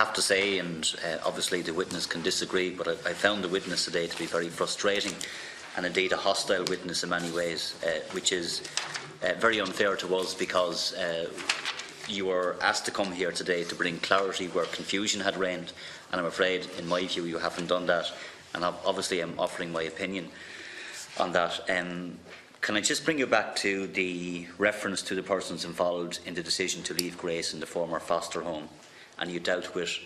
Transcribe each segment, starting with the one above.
have to say, and obviously the witness can disagree, but I found the witness today to be very frustrating and indeed a hostile witness in many ways, which is very unfair to us, because you were asked to come here today to bring clarity where confusion had reigned, and I'm afraid, in my view, you haven't done that, and obviously I'm offering my opinion on that. Can I just bring you back to the reference to the persons involved in the decision to leave Grace in the former foster home, and you dealt with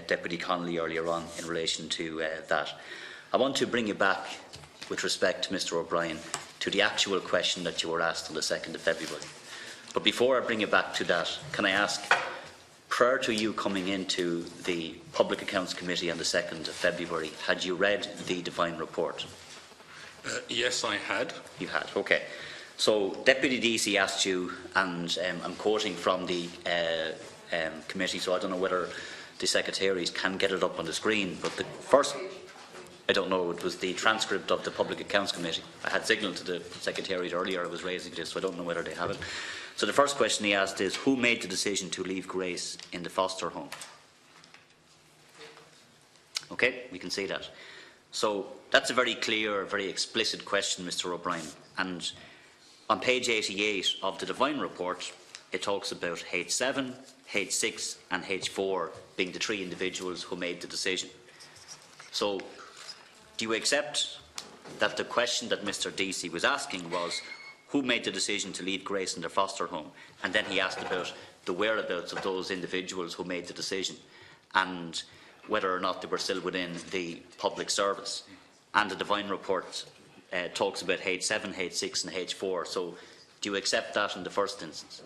Deputy Connolly earlier on in relation to that. I want to bring you back, with respect to Mr O'Brien, to the actual question that you were asked on the 2nd of February. But before I bring you back to that, can I ask, prior to you coming into the Public Accounts Committee on the 2nd of February, had you read the Devine report? Yes, I had. You had, okay. So Deputy DC asked you, and I'm quoting from the committee, so I don't know whether the secretaries can get it up on the screen, but the first, I don't know, it was the transcript of the Public Accounts Committee. I had signalled to the secretaries earlier I was raising this, so I don't know whether they have it. So the first question he asked is, who made the decision to leave Grace in the foster home? Okay, we can see that. So that's a very clear, very explicit question, Mr O'Brien. And on page 88 of the Devine report, it talks about H7, H6 and H4 being the 3 individuals who made the decision. So do you accept that the question that Mr DC was asking was, who made the decision to leave Grace in their foster home? And then he asked about the whereabouts of those individuals who made the decision, and whether or not they were still within the public service. And the Devine report talks about H7, H6 and H4. So do you accept that in the first instance?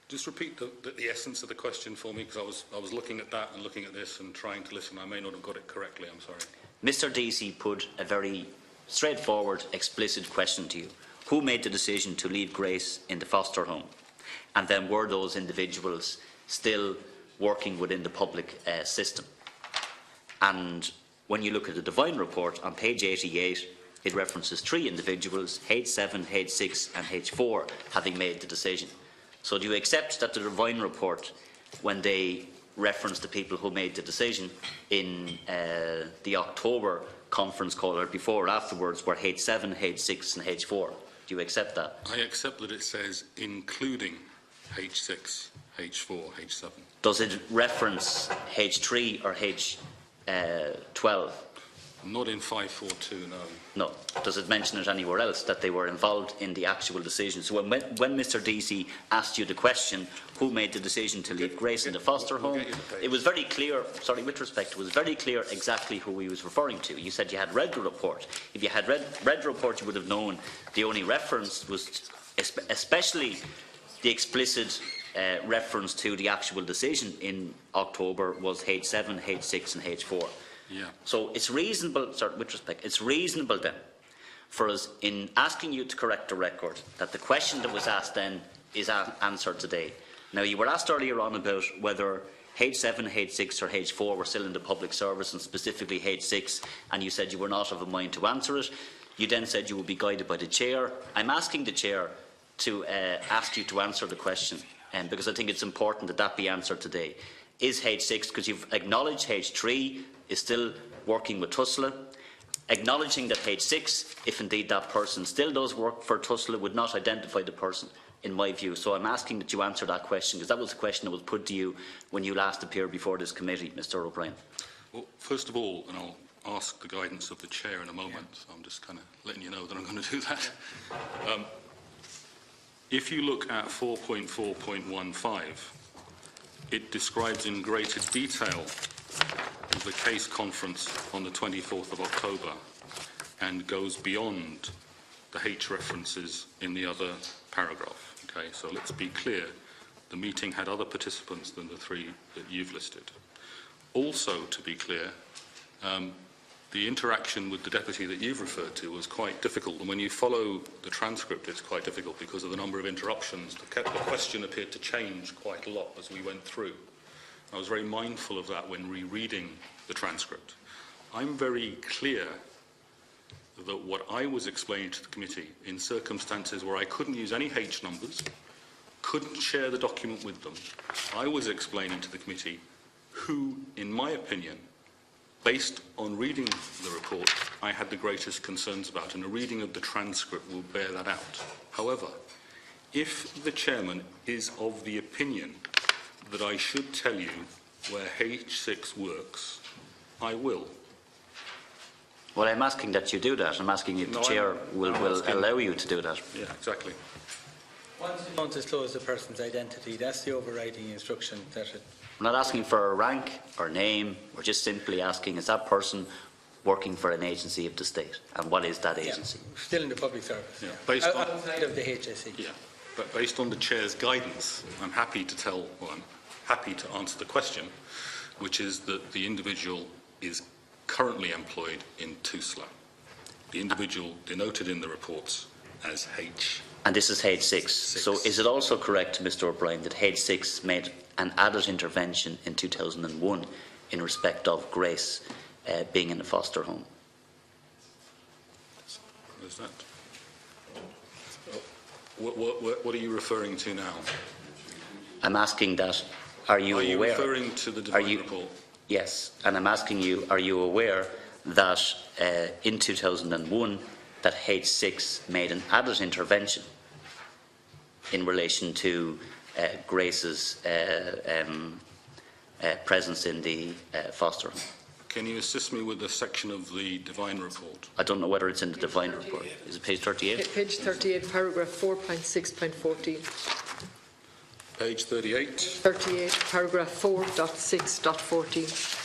Just repeat the essence of the question for me, because I was looking at that and looking at this and trying to listen. I may not have got it correctly, I'm sorry. Mr DC put a very straightforward, explicit question to you. Who made the decision to leave Grace in the foster home? And then were those individuals still working within the public system? And when you look at the Devine report on page 88, it references 3 individuals, H7, H6 and H4, having made the decision. So do you accept that the Devine report, when they reference the people who made the decision in the October conference call, or before or afterwards, were H7, H6 and H4? Do you accept that? I accept that it says including H6, H4, H7. Does it reference H3 or H12? Not in 542, no. No. Does it mention it anywhere else, that they were involved in the actual decision? So when Mr DC asked you the question, who made the decision to leave Grace in the foster home, it was very clear, sorry, with respect, it was very clear exactly who he was referring to. You said you had read the report. If you had read the report, you would have known the only reference was, especially the explicit reference to the actual decision in October, was H7, H6 and H4. Yeah. So it's reasonable, sorry, with respect, it's reasonable then for us, in asking you to correct the record, that the question that was asked then is answered today. Now, you were asked earlier on about whether H7, H6 or H4 were still in the public service, and specifically H6, and you said you were not of a mind to answer it. You then said you would be guided by the Chair. I'm asking the Chair to ask you to answer the question, because I think it's important that that be answered today. Is H6, because you've acknowledged H3 is still working with Tussla, acknowledging that H6, if indeed that person still does work for Tussla, would not identify the person, in my view. So I'm asking that you answer that question, because that was a question that was put to you when you last appeared before this committee, Mr O'Brien. Well, first of all, and I'll ask the guidance of the Chair in a moment, so I'm just kind of letting you know that I'm going to do that. If you look at 4.4.15, it describes in greater detail the case conference on the 24th of October and goes beyond the H references in the other paragraph. Okay, so let's be clear, the meeting had other participants than the 3 that you've listed. Also, to be clear, the interaction with the deputy that you've referred to was quite difficult, and when you follow the transcript it's quite difficult because of the number of interruptions. The question appeared to change quite a lot as we went through. I was very mindful of that when rereading the transcript. I'm very clear that what I was explaining to the committee, in circumstances where I couldn't use any H numbers, couldn't share the document with them, I was explaining to the committee who, in my opinion, based on reading the report, I had the greatest concerns about, and a reading of the transcript will bear that out. However, if the chairman is of the opinion that I should tell you where H6 works, I will. Well, I'm asking that you do that. I'm asking if the chair will allow you to do that. Yeah, exactly. Once you don't disclose the person's identity, that's the overriding instruction. I'm not asking for a rank or name. We're just simply asking, is that person working for an agency of the state? And what is that agency? Yeah, still in the public service. Yeah. Based on, outside of the HSE. Yeah, but based on the chair's guidance, I'm happy to answer the question, which is that the individual is currently employed in Tusla. The individual denoted in the reports as H. And this is H6. So is it also correct, Mr. O'Brien, that H6 made an added intervention in 2001 in respect of Grace being in a foster home? What is that? What are you referring to now? I'm asking that, are you aware? Are you referring to the Divine report? Yes, and I'm asking you, are you aware that in 2001 that H6 made an added intervention in relation to Grace's presence in the foster home? Can you assist me with the section of the Divine report? I don't know whether it's in the Divine report. Is it page 38? Page 38, paragraph 4.6.14. Page 38. 38, paragraph 4.6.14.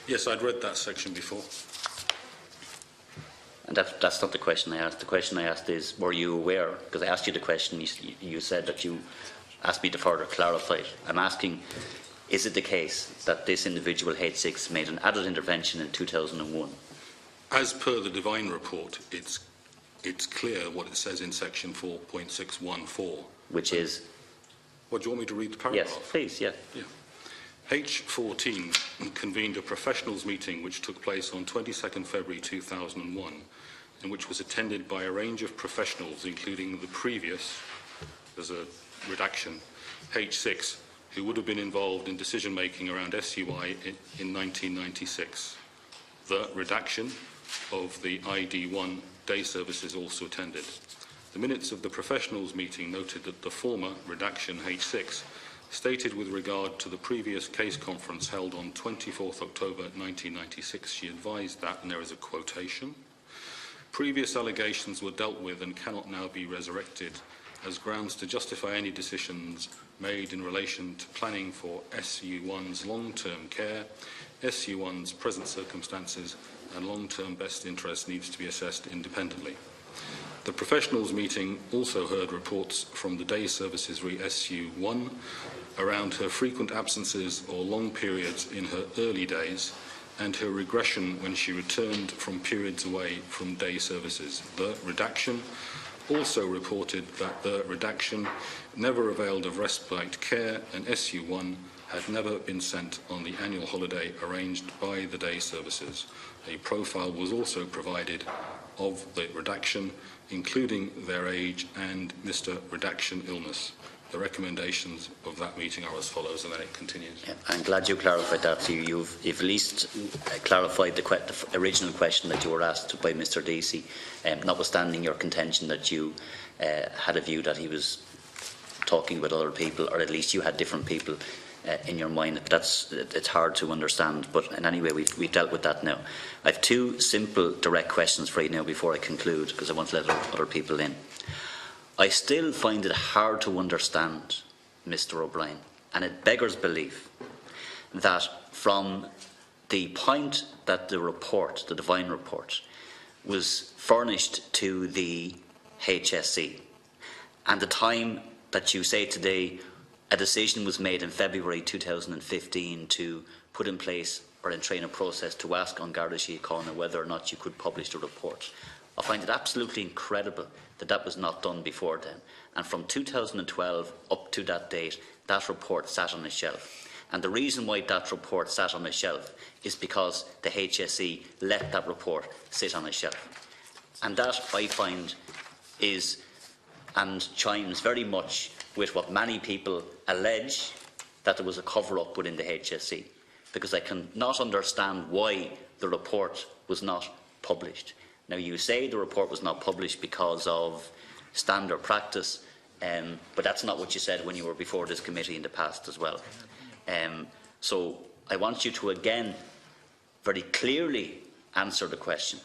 Yes, I'd read that section before. And that's not the question I asked. The question I asked is, were you aware? Because I asked you the question, you said that you asked me to further clarify it. I'm asking, is it the case that this individual, H6, made an added intervention in 2001? As per the Divine report, it's clear what it says in section 4.614. Which is? What, do you want me to read the paragraph? Yes, please, yeah. H14 convened a professionals meeting which took place on 22nd February 2001 and which was attended by a range of professionals including the previous, there's a redaction, H6, who would have been involved in decision making around SUI in 1996. The redaction of the ID1 day services also attended. The minutes of the professionals meeting noted that the former redaction H6 stated with regard to the previous case conference held on 24th October 1996, she advised that, and there is a quotation, previous allegations were dealt with and cannot now be resurrected as grounds to justify any decisions made in relation to planning for SU1's long-term care. SU1's present circumstances and long-term best interest needs to be assessed independently. The professionals meeting also heard reports from the day services SU1 around her frequent absences or long periods in her early days and her regression when she returned from periods away from day services. The redaction also reported that the redaction never availed of respite care and SU1 had never been sent on the annual holiday arranged by the day services. A profile was also provided of the redaction, including their age and Mr. Redaction illness. The recommendations of that meeting are as follows, and then it continues. Yeah, I'm glad you clarified that. You've at least clarified the original question that you were asked by Mr. Deasy, notwithstanding your contention that you had a view that he was talking with other people, or at least you had different people in your mind. It's hard to understand, but in any way we've dealt with that now. I have two simple direct questions for you now before I conclude, because I want to let other people in. I still find it hard to understand, Mr. O'Brien, and it beggars belief that from the point that the report, the Divine report, was furnished to the HSE, and the time that you say today a decision was made in February 2015 to put in place or entering in a process to ask on Garda Síochána whether or not you could publish the report. I find it absolutely incredible that that was not done before then. And from 2012 up to that date, that report sat on a shelf. And the reason why that report sat on a shelf is because the HSE let that report sit on a shelf. And that, I find, is and chimes very much with what many people allege, that there was a cover-up within the HSE, because I cannot understand why the report was not published. Now, you say the report was not published because of standard practice, but that's not what you said when you were before this committee in the past as well. So I want you to again very clearly answer the question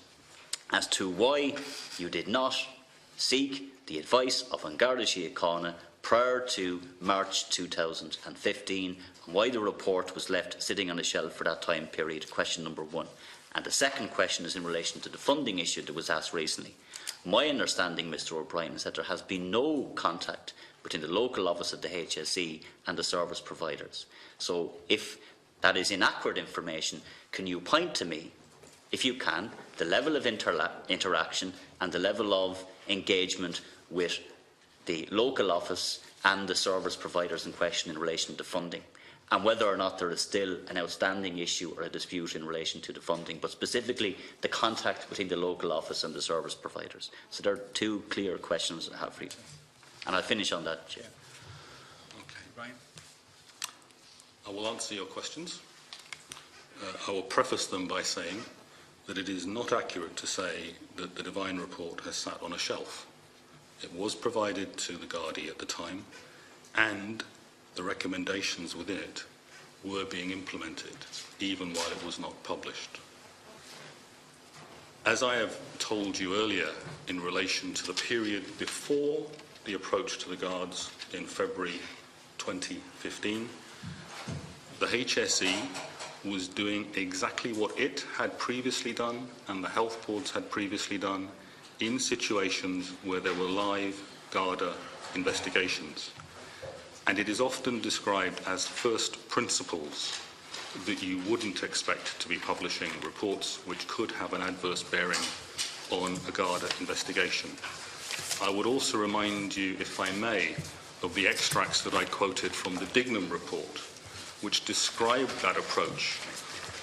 as to why you did not seek the advice of An Garda Síochána prior to March 2015, and why the report was left sitting on a shelf for that time period. Question number one. And the second question is in relation to the funding issue that was asked recently. My understanding, Mr O'Brien, is that there has been no contact between the local office of the HSE and the service providers. So if that is inaccurate information, can you point to me, if you can, the level of interaction and the level of engagement with the local office and the service providers in question in relation to funding, and whether or not there is still an outstanding issue or a dispute in relation to the funding, but specifically the contact between the local office and the service providers. So there are two clear questions I have for you. And I'll finish on that, Chair. Okay, Ryan. I will answer your questions. I will preface them by saying that it is not accurate to say that the Devine report has sat on a shelf. It was provided to the Gardaí at the time, and the recommendations within it were being implemented, even while it was not published. As I have told you earlier, in relation to the period before the approach to the Guards in February 2015, the HSE was doing exactly what it had previously done and the health boards had previously done in situations where there were live Garda investigations. And it is often described as first principles, that you wouldn't expect to be publishing reports which could have an adverse bearing on a Garda investigation. I would also remind you, if I may, of the extracts that I quoted from the Dignam report, which described that approach,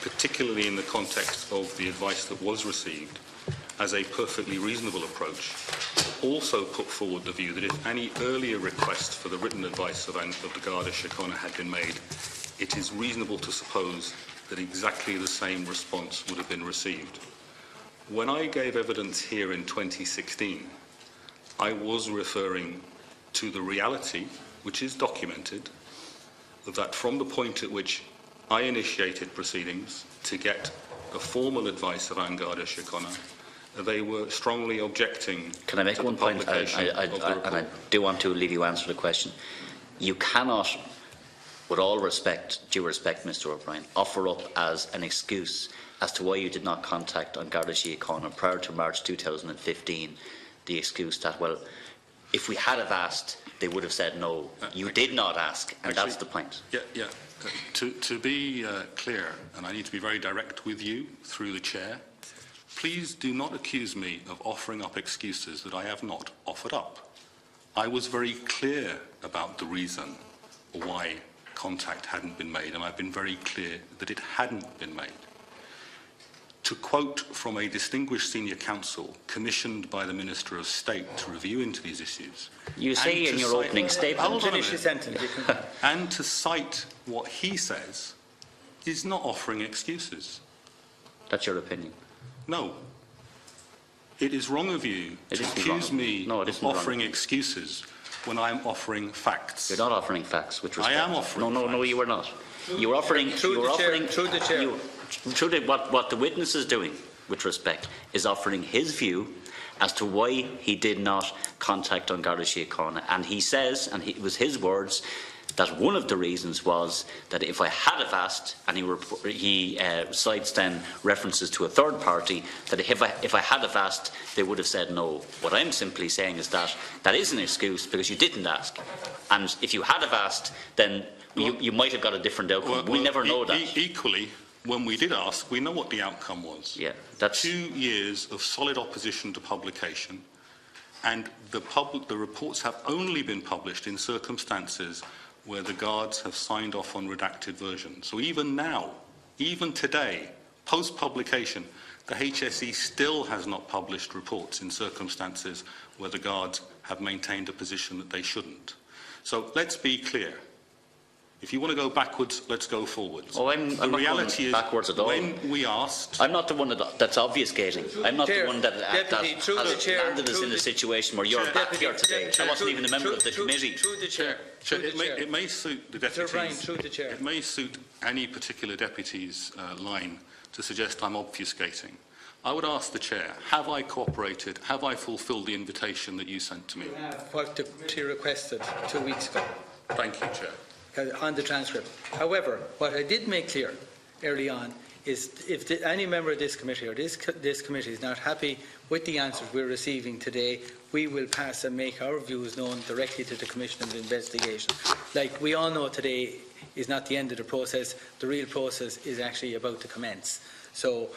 particularly in the context of the advice that was received, as a perfectly reasonable approach. Also put forward the view that if any earlier request for the written advice of the Garda Síochána had been made, it is reasonable to suppose that exactly the same response would have been received. When I gave evidence here in 2016, I was referring to the reality, which is documented, that from the point at which I initiated proceedings to get the formal advice of An Garda Síochána, they were strongly objecting. Can I make to one the point? publication of the report. And I do want to leave you answer the question. You cannot, with all respect, due respect, Mr O'Brien, offer up as an excuse as to why you did not contact An Garda Síochána prior to March 2015, the excuse that, well, if we had have asked, they would have said no. You did not ask, and that's the point. Yeah. To be clear, and I need to be very direct with you through the chair, please do not accuse me of offering up excuses that I have not offered up. I was very clear about the reason why contact hadn't been made, and I've been very clear that it hadn't been made. To quote from a distinguished senior counsel commissioned by the Minister of State to review into these issues. You say in your opening statement. Finish your sentence. And to cite what he says is not offering excuses. That's your opinion. No. It is wrong of you to accuse me of offering excuses when I am offering facts. You're not offering facts, with respect. I am offering facts. No, you were not. You were offering. Through the chair. What the witness is doing, with respect, is offering his view as to why he did not contact An Garda Síochána. And he says, and it was his words, that one of the reasons was that if I had have asked, and he cites then references to a third party, that if I had have asked, they would have said no. What I'm simply saying is that that is an excuse because you didn't ask. And if you had have asked, then you might have got a different outcome. We'll never know that. Equally, when we did ask, we know what the outcome was. Yeah, that's 2 years of solid opposition to publication, and the reports have only been published in circumstances where the guards have signed off on redacted versions. So even now, even today, post-publication, the HSE still has not published reports in circumstances where the guards have maintained a position that they shouldn't. So let's be clear. If you want to go backwards, let's go forwards. Oh, I'm the not reality going backwards at all. When we asked... I'm not the one that's obfuscating. I'm not Chair, the one that Deputy, has Chair, landed us in a situation where you're back here today. I wasn't even a member of the committee. Through the Chair. It may suit the deputies. Sir Brian, through the Chair. It may suit any particular deputy's line to suggest I'm obfuscating. I would ask the Chair, have I cooperated? Have I fulfilled the invitation that you sent to me? You have what the committee requested 2 weeks ago. Thank you, Chair. On the transcript. However, what I did make clear early on is if any member of this committee or this committee is not happy with the answers we're receiving today, we will pass and make our views known directly to the Commission of Investigation. Like we all know, today is not the end of the process. The real process is actually about to commence. So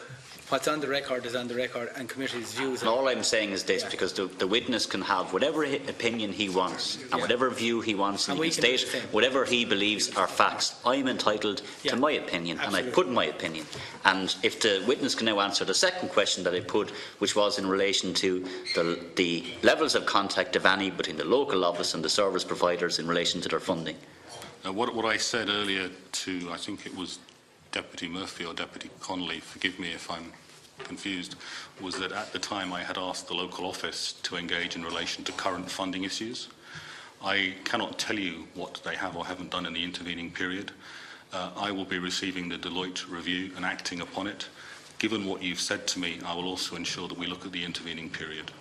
what's on the record is on the record, and committee's views. And all I'm saying is this, because the witness can have whatever opinion he wants and whatever view he wants, and he can state whatever he believes are facts. I'm entitled to my opinion, and I put my opinion. And if the witness can now answer the second question that I put, which was in relation to the levels of contact, if any, between the local office and the service providers in relation to their funding. What I said earlier to, I think it was Deputy Murphy or Deputy Connolly, forgive me if I'm confused, was that at the time I had asked the local office to engage in relation to current funding issues. I cannot tell you what they have or haven't done in the intervening period. I will be receiving the Deloitte review and acting upon it. Given what you've said to me, I will also ensure that we look at the intervening period.